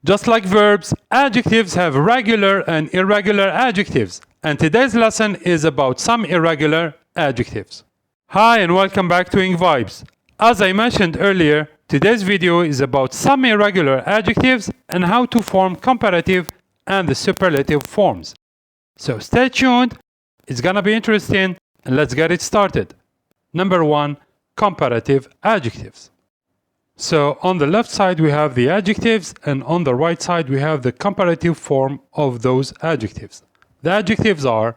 Just like verbs, adjectives have regular and irregular adjectives, and today's lesson is about some irregular adjectives. Hi and welcome back to EngVibes. As I mentioned earlier, today's video is about some irregular adjectives and how to form comparative and the superlative forms. So stay tuned, it's gonna be interesting, and let's get it started. Number 1, comparative adjectives. So on the left side we have the adjectives, and on the right side we have the comparative form of those adjectives. The adjectives are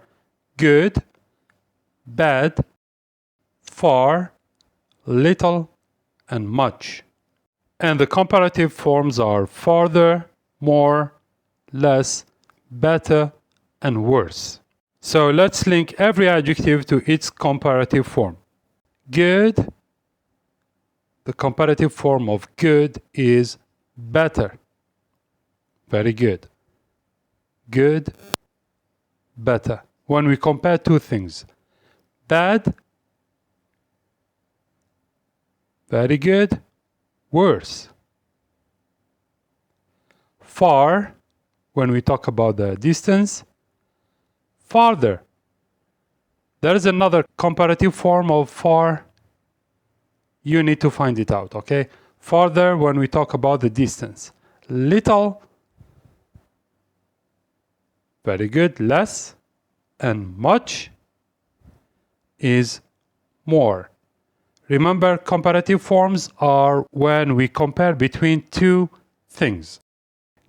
good, bad, far, little, and much. And the comparative forms are farther, more, less, better, and worse. So let's link every adjective to its comparative form. Good. The comparative form of good is better. Very good. Good, better. When we compare two things. Bad, very good, worse. Far, when we talk about the distance. Farther. There is another comparative form of far. You need to find it out, okay? Farther when we talk about the distance. Little, very good, less, and much is more. Remember, comparative forms are when we compare between two things.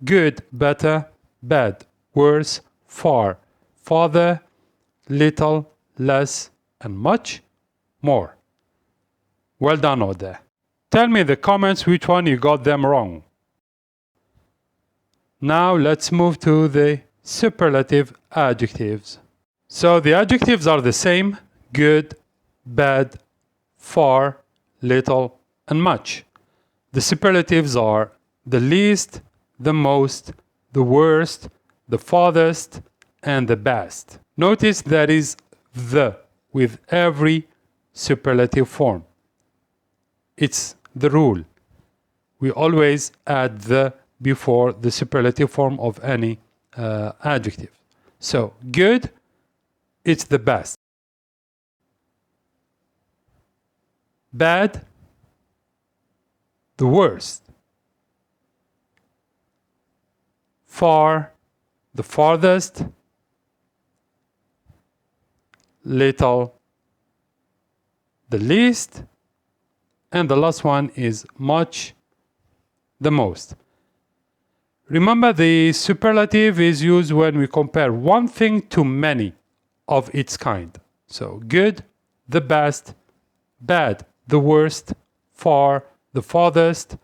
Good, better, bad, worse, far, farther, little, less, and much more. Well done out there. Tell me in the comments which one you got them wrong. Now let's move to the superlative adjectives. So the adjectives are the same: good, bad, far, little, and much. The superlatives are the least, the most, the worst, the farthest, and the best. Notice there is the with every superlative form. It's the rule. We always add the before the superlative form of any adjective. So, good, it's the best. Bad, the worst. Far, the farthest. Little, the least. And the last one is much, the most. Remember, the superlative is used when we compare one thing to many of its kind. So good, the best, bad, the worst, far, the farthest,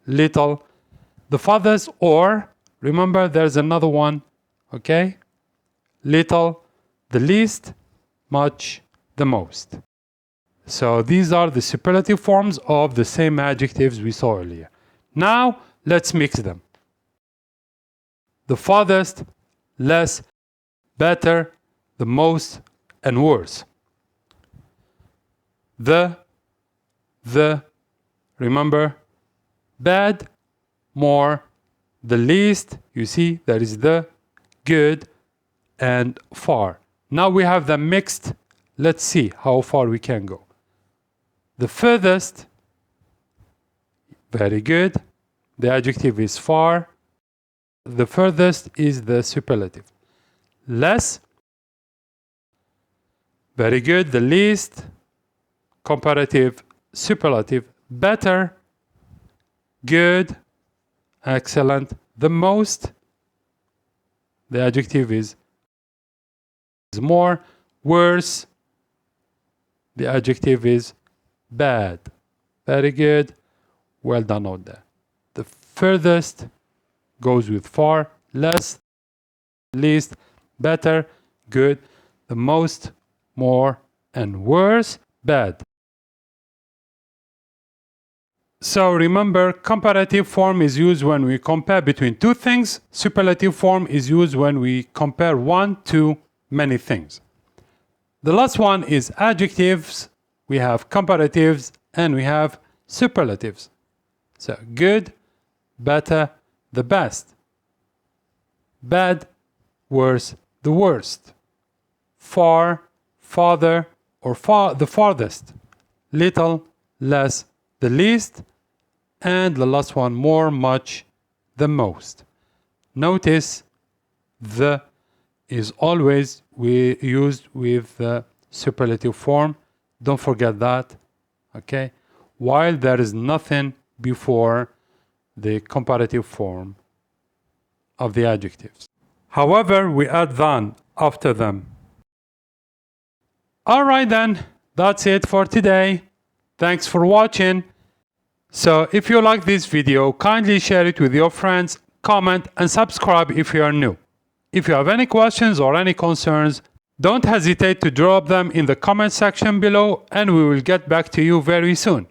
little, the farthest, or remember there's another one, okay? Little, the least, much, the most. So these are the superlative forms of the same adjectives we saw earlier. Now let's mix them. The farthest, less, better, the most, and worse. The, remember, bad, more, the least, you see, there is the, good, and far. Now we have them mixed. Let's see how far we can go. The furthest, very good. The adjective is far. The furthest is the superlative. Less, very good. The least, comparative, superlative. Better, good, excellent. The most, the adjective is more. Worse, the adjective is bad. Very good. Well done out there. The furthest goes with far, less, least, better, good, the most, more, and worse, bad. So remember, comparative form is used when we compare between two things. Superlative form is used when we compare one to many things. The last one is adjectives. We have comparatives and we have superlatives. So good, better, the best. Bad, worse, the worst. Far, farther, or the farthest. Little, less, the least. And the last one, more, much, the most. Notice the is always used with the superlative form. Don't forget that. Okay? While there is nothing before the comparative form of the adjectives. However, we add than after them. Alright then, that's it for today. Thanks for watching. So if you like this video, kindly share it with your friends, comment and subscribe if you are new. If you have any questions or any concerns, don't hesitate to drop them in the comment section below and we will get back to you very soon.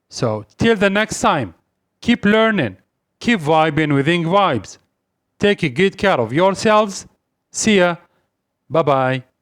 So till the next time, keep learning, keep vibing with EngVibes. Take good care of yourselves. See ya. Bye bye.